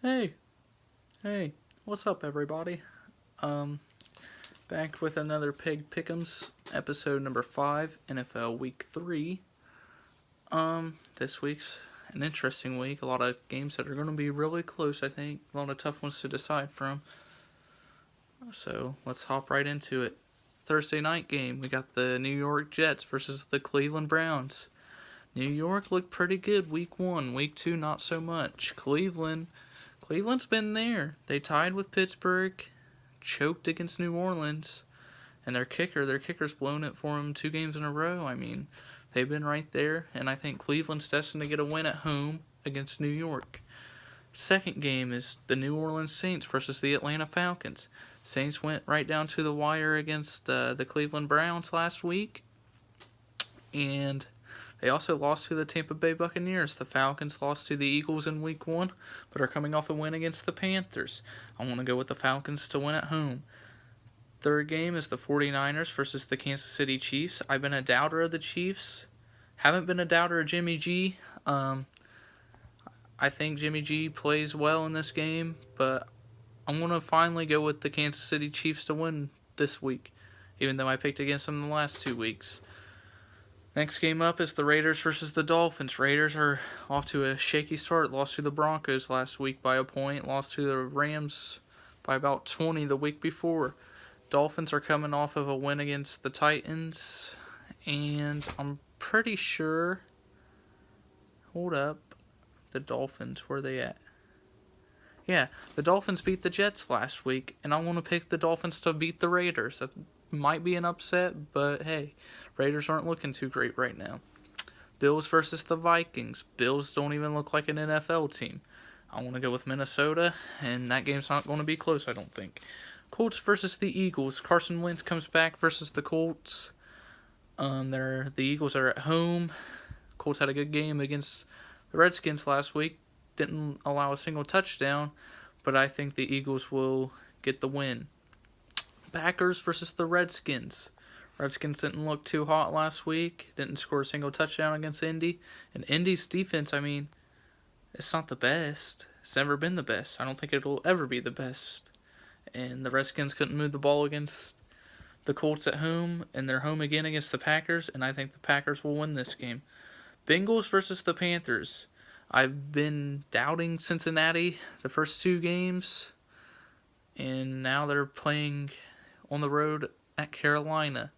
Hey, hey, what's up, everybody? Um, Back with another Pegg Pick'ems, episode number 5, NFL Week 3. This week's an interesting week. A lot of games that are going to be really close, I think. A lot of tough ones to decide from. So, let's hop right into it. Thursday night game, we got the New York Jets versus the Cleveland Browns. New York looked pretty good week 1. Week 2, not so much. Cleveland's been there. They tied with Pittsburgh, choked against New Orleans, and their kicker's blown it for them 2 games in a row. I mean, they've been right there, and I think Cleveland's destined to get a win at home against New York. Second game is the New Orleans Saints versus the Atlanta Falcons. Saints went right down to the wire against the Cleveland Browns last week, and they also lost to the Tampa Bay Buccaneers. The Falcons lost to the Eagles in Week 1, but are coming off a win against the Panthers. I want to go with the Falcons to win at home. Third game is the 49ers versus the Kansas City Chiefs. I've been a doubter of the Chiefs. Haven't been a doubter of Jimmy G. I think Jimmy G plays well in this game, but I'm going to finally go with the Kansas City Chiefs to win this week, even though I picked against them the last 2 weeks. Next game up is the Raiders versus the Dolphins. Raiders are off to a shaky start. Lost to the Broncos last week by a point. Lost to the Rams by about 20 the week before. Dolphins are coming off of a win against the Titans. And I'm pretty sure... Hold up. The Dolphins, where are they at? Yeah, the Dolphins beat the Jets last week. And I want to pick the Dolphins to beat the Raiders. That might be an upset, but hey... Raiders aren't looking too great right now. Bills versus the Vikings. Bills don't even look like an NFL team. I want to go with Minnesota, and that game's not going to be close, I don't think. Colts versus the Eagles. Carson Wentz comes back versus the Colts. The Eagles are at home. Colts had a good game against the Redskins last week. Didn't allow a single touchdown, but I think the Eagles will get the win. Packers versus the Redskins. Redskins didn't look too hot last week. Didn't score a single touchdown against Indy. And Indy's defense, I mean, it's not the best. It's never been the best. I don't think it'll ever be the best. And the Redskins couldn't move the ball against the Colts at home. And they're home again against the Packers. And I think the Packers will win this game. Bengals versus the Panthers. I've been doubting Cincinnati the first 2 games. And now they're playing on the road at Carolina.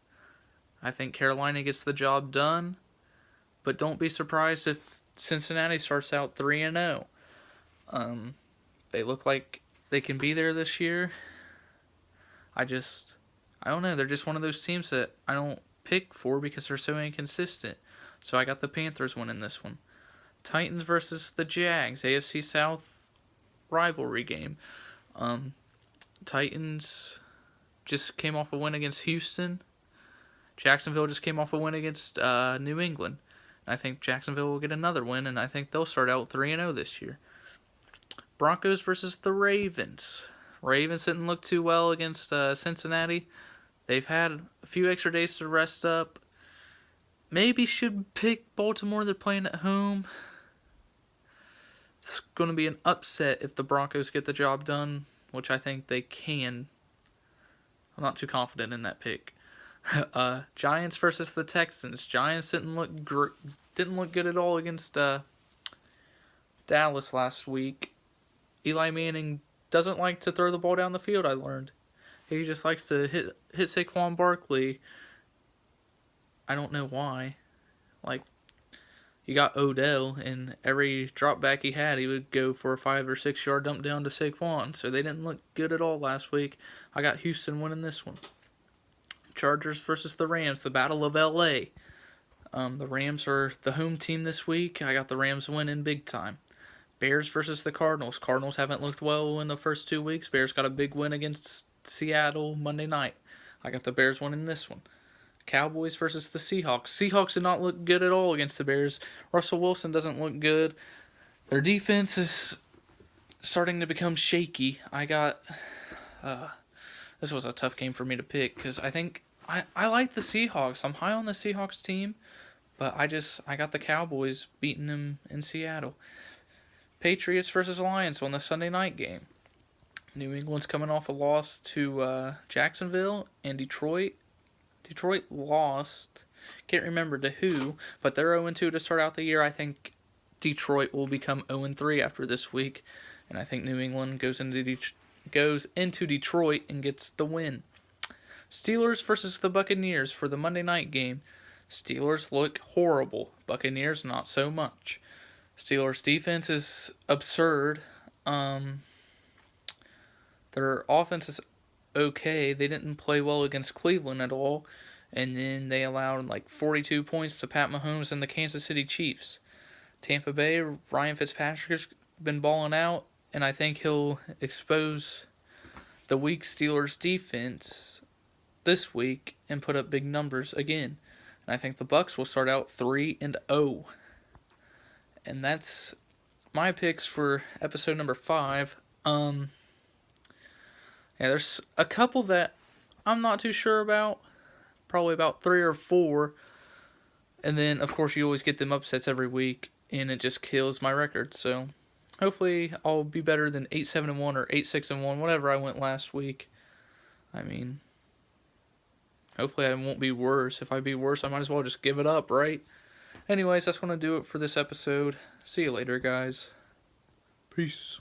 I think Carolina gets the job done, but don't be surprised if Cincinnati starts out 3-0. They look like they can be there this year. I don't know. They're just one of those teams that I don't pick for because they're so inconsistent. So I got the Panthers winning this one. Titans versus the Jags, AFC South rivalry game. Titans just came off a win against Houston. Jacksonville just came off a win against New England. I think Jacksonville will get another win, and I think they'll start out 3-0 this year. Broncos versus the Ravens. Ravens didn't look too well against Cincinnati. They've had a few extra days to rest up. Maybe should pick Baltimore. They're playing at home. It's going to be an upset if the Broncos get the job done, which I think they can. I'm not too confident in that pick. Giants versus the Texans. Giants didn't look good at all against Dallas last week. Eli Manning doesn't like to throw the ball down the field, I learned. He just likes to hit Saquon Barkley. I don't know why. Like, you got Odell, and every drop back he had, he would go for a 5 or 6 yard dump down to Saquon. So they didn't look good at all last week. I got Houston winning this one. Chargers versus the Rams, the Battle of L.A. The Rams are the home team this week. I got the Rams winning big time. Bears versus the Cardinals. Cardinals haven't looked well in the first 2 weeks. Bears got a big win against Seattle Monday night. I got the Bears winning this one. Cowboys versus the Seahawks. Seahawks did not look good at all against the Bears. Russell Wilson doesn't look good. Their defense is starting to become shaky. I got... this was a tough game for me to pick because I think I like the Seahawks. I'm high on the Seahawks team, but I got the Cowboys beating them in Seattle. Patriots versus Lions on the Sunday night game. New England's coming off a loss to Jacksonville, and Detroit. Detroit lost. Can't remember to who, but they're 0-2 to start out the year. I think Detroit will become 0-3 after this week, and I think New England goes into Detroit and gets the win. Steelers versus the Buccaneers for the Monday night game. Steelers look horrible. Buccaneers not so much. Steelers defense is absurd. Their offense is okay. They didn't play well against Cleveland at all. And then they allowed like 42 points to Pat Mahomes and the Kansas City Chiefs. Tampa Bay, Ryan Fitzpatrick's been balling out, and I think he'll expose the weak Steelers defense this week and put up big numbers again. And I think the Bucs will start out 3-0. And that's my picks for episode number 5. Yeah, there's a couple that I'm not too sure about. Probably about 3 or 4. And then, of course, you always get them upsets every week, and it just kills my record. So, hopefully, I'll be better than 8-7-1 or 8-6-1, whatever I went last week. I mean, hopefully I won't be worse. If I be worse, I might as well just give it up, right? Anyways, that's going to do it for this episode. See you later, guys. Peace.